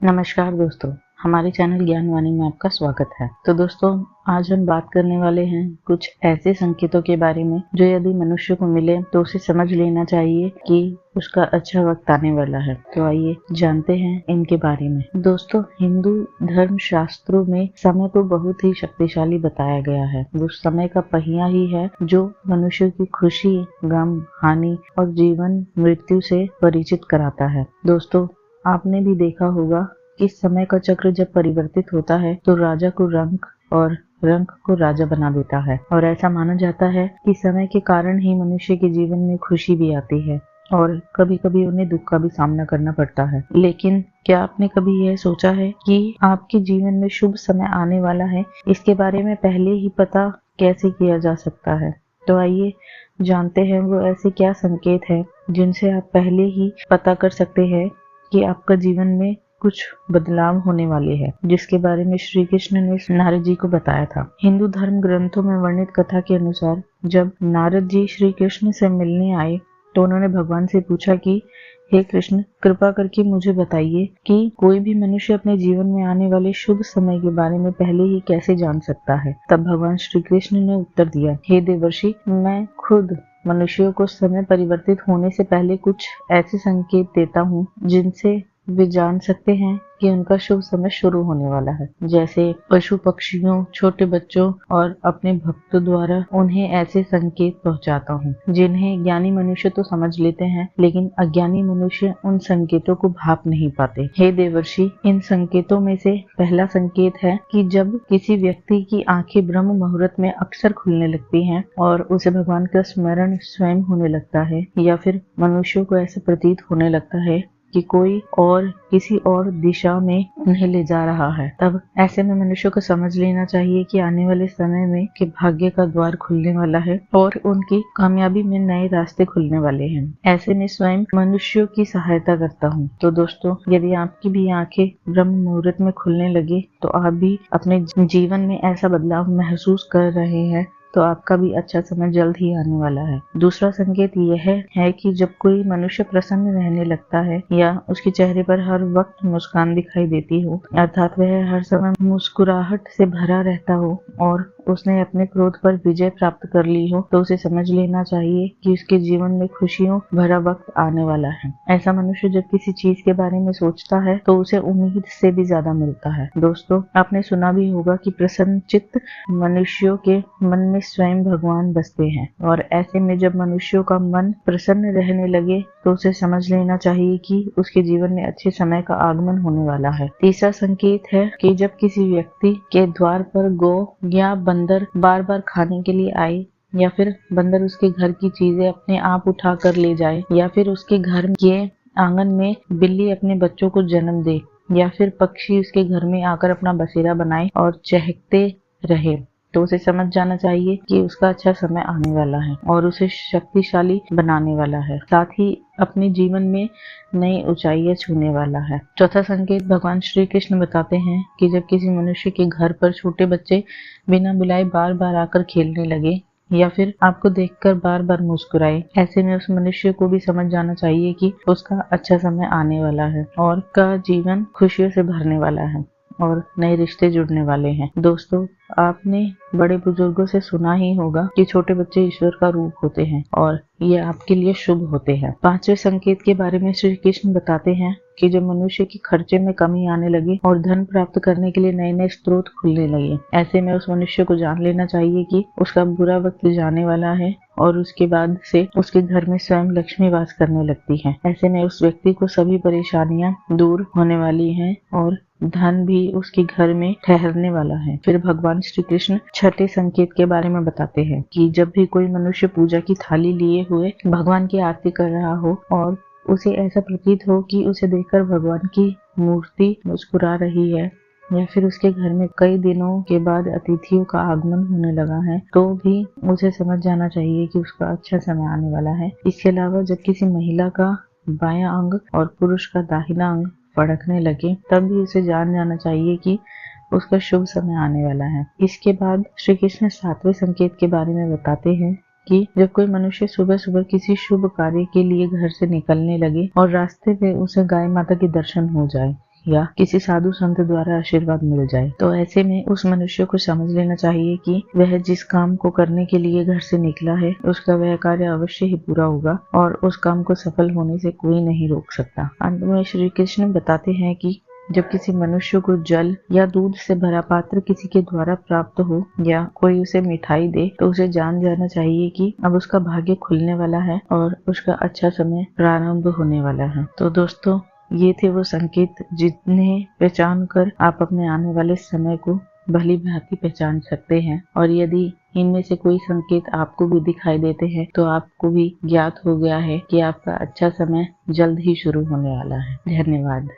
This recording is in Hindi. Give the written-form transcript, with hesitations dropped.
नमस्कार दोस्तों, हमारे चैनल ज्ञानवाणी में आपका स्वागत है। तो दोस्तों, आज हम बात करने वाले हैं कुछ ऐसे संकेतों के बारे में जो यदि मनुष्य को मिले तो उसे समझ लेना चाहिए कि उसका अच्छा वक्त आने वाला है। तो आइए जानते हैं इनके बारे में। दोस्तों, हिंदू धर्म शास्त्रों में समय को बहुत ही शक्तिशाली बताया गया है। वो समय का पहिया ही है जो मनुष्य की खुशी, गम, हानि और जीवन मृत्यु से परिचित कराता है। दोस्तों, आपने भी देखा होगा कि समय का चक्र जब परिवर्तित होता है तो राजा को रंक और रंक को राजा बना देता है, और ऐसा माना जाता है कि समय के कारण ही मनुष्य के जीवन में खुशी भी आती है और कभी कभी उन्हें दुख का भी सामना करना पड़ता है। लेकिन क्या आपने कभी यह सोचा है कि आपके जीवन में शुभ समय आने वाला है, इसके बारे में पहले ही पता कैसे किया जा सकता है? तो आइए जानते हैं वो ऐसे क्या संकेत हैं जिनसे आप पहले ही पता कर सकते हैं कि आपका जीवन में कुछ बदलाव होने वाले हैं, जिसके बारे में श्री कृष्ण ने नारद जी को बताया था। हिंदू धर्म ग्रंथों में वर्णित कथा के अनुसार जब नारद जी श्री कृष्ण से मिलने आए तो उन्होंने भगवान से पूछा कि हे कृष्ण, कृपा करके मुझे बताइए कि कोई भी मनुष्य अपने जीवन में आने वाले शुभ समय के बारे में पहले ही कैसे जान सकता है। तब भगवान श्री कृष्ण ने उत्तर दिया, हे देवर्षि, मैं खुद मनुष्यों को समय परिवर्तित होने से पहले कुछ ऐसे संकेत देता हूँ जिनसे वे जान सकते हैं कि उनका शुभ समय शुरू होने वाला है। जैसे पशु पक्षियों, छोटे बच्चों और अपने भक्तों द्वारा उन्हें ऐसे संकेत पहुंचाता हूँ जिन्हें ज्ञानी मनुष्य तो समझ लेते हैं, लेकिन अज्ञानी मनुष्य उन संकेतों को भाप नहीं पाते। हे देवर्षि, इन संकेतों में से पहला संकेत है कि जब किसी व्यक्ति की आंखें ब्रह्म मुहूर्त में अक्सर खुलने लगती हैं और उसे भगवान का स्मरण स्वयं होने लगता है, या फिर मनुष्यों को ऐसा प्रतीत होने लगता है कि कोई और किसी और दिशा में उन्हें ले जा रहा है, तब ऐसे में मनुष्य को समझ लेना चाहिए कि आने वाले समय में कि भाग्य का द्वार खुलने वाला है और उनकी कामयाबी में नए रास्ते खुलने वाले हैं। ऐसे में स्वयं मनुष्यों की सहायता करता हूँ। तो दोस्तों, यदि आपकी भी आंखें ब्रह्म मुहूर्त में खुलने लगे तो आप भी अपने जीवन में ऐसा बदलाव महसूस कर रहे हैं, तो आपका भी अच्छा समय जल्द ही आने वाला है। दूसरा संकेत यह है कि जब कोई मनुष्य प्रसन्न रहने लगता है या उसके चेहरे पर हर वक्त मुस्कान दिखाई देती हो, अर्थात वह हर समय मुस्कुराहट से भरा रहता हो और उसने अपने क्रोध पर विजय प्राप्त कर ली हो, तो उसे समझ लेना चाहिए कि उसके जीवन में खुशियों भरा वक्त आने वाला है। ऐसा मनुष्य जब किसी चीज के बारे में सोचता है तो उसे उम्मीद से भी ज्यादा मिलता है। दोस्तों, आपने सुना भी होगा कि प्रसन्न चित्त मनुष्यों के मन में स्वयं भगवान बसते हैं, और ऐसे में जब मनुष्यों का मन प्रसन्न रहने लगे तो उसे समझ लेना चाहिए कि उसके जीवन में अच्छे समय का आगमन होने वाला है। तीसरा संकेत है कि जब किसी व्यक्ति के द्वार पर गौ या बंदर बार बार खाने के लिए आए, या फिर बंदर उसके घर की चीजें अपने आप उठा कर ले जाए, या फिर उसके घर के आंगन में बिल्ली अपने बच्चों को जन्म दे, या फिर पक्षी उसके घर में आकर अपना बसेरा बनाए और चहकते रहे, तो उसे समझ जाना चाहिए कि उसका अच्छा समय आने वाला है और उसे शक्तिशाली बनाने वाला है, साथ ही अपने जीवन में नई ऊंचाइयां छूने वाला है। चौथा संकेत भगवान श्री कृष्ण बताते हैं कि जब किसी मनुष्य के घर पर छोटे बच्चे बिना बुलाए बार बार आकर खेलने लगे, या फिर आपको देखकर बार बार मुस्कुराए, ऐसे में उस मनुष्य को भी समझ जाना चाहिए कि उसका अच्छा समय आने वाला है और का जीवन खुशियों से भरने वाला है और नए रिश्ते जुड़ने वाले हैं। दोस्तों, आपने बड़े बुजुर्गों से सुना ही होगा कि छोटे बच्चे ईश्वर का रूप होते हैं और ये आपके लिए शुभ होते हैं। पांचवें संकेत के बारे में श्री कृष्ण बताते हैं कि जब मनुष्य के खर्चे में कमी आने लगे और धन प्राप्त करने के लिए नए नए स्रोत खुलने लगे, ऐसे में उस मनुष्य को जान लेना चाहिए कि उसका बुरा वक्त जाने वाला है और उसके बाद से उसके घर में स्वयं लक्ष्मी वास करने लगती है। ऐसे में उस व्यक्ति को सभी परेशानियां दूर होने वाली हैं और धन भी उसके घर में ठहरने वाला है। फिर भगवान श्री कृष्ण छठे संकेत के बारे में बताते हैं कि जब भी कोई मनुष्य पूजा की थाली लिए हुए भगवान की आरती कर रहा हो और उसे ऐसा प्रतीत हो कि उसे देखकर भगवान की मूर्ति मुस्कुरा रही है, या फिर उसके घर में कई दिनों के बाद अतिथियों का आगमन होने लगा है, तो भी उसे समझ जाना चाहिए कि उसका अच्छा समय आने वाला है। इसके अलावा जब किसी महिला का बायां अंग और पुरुष का दाहिना अंग फड़कने लगे, तब भी उसे जान जाना चाहिए कि उसका शुभ समय आने वाला है। इसके बाद श्री कृष्ण सातवें संकेत के बारे में बताते हैं कि जब कोई मनुष्य सुबह सुबह किसी शुभ कार्य के लिए घर से निकलने लगे और रास्ते में उसे गाय माता के दर्शन हो जाए, या किसी साधु संत द्वारा आशीर्वाद मिल जाए, तो ऐसे में उस मनुष्य को समझ लेना चाहिए कि वह जिस काम को करने के लिए घर से निकला है उसका वह कार्य अवश्य ही पूरा होगा और उस काम को सफल होने से कोई नहीं रोक सकता। अंत में श्री कृष्ण बताते हैं कि जब किसी मनुष्य को जल या दूध से भरा पात्र किसी के द्वारा प्राप्त हो या कोई उसे मिठाई दे, तो उसे जान जाना चाहिए कि अब उसका भाग्य खुलने वाला है और उसका अच्छा समय प्रारंभ होने वाला है। तो दोस्तों, ये थे वो संकेत जिन्हें पहचान कर आप अपने आने वाले समय को भली भांति पहचान सकते हैं। और यदि इनमें से कोई संकेत आपको भी दिखाई देते हैं तो आपको भी ज्ञात हो गया है कि आपका अच्छा समय जल्द ही शुरू होने वाला है। धन्यवाद।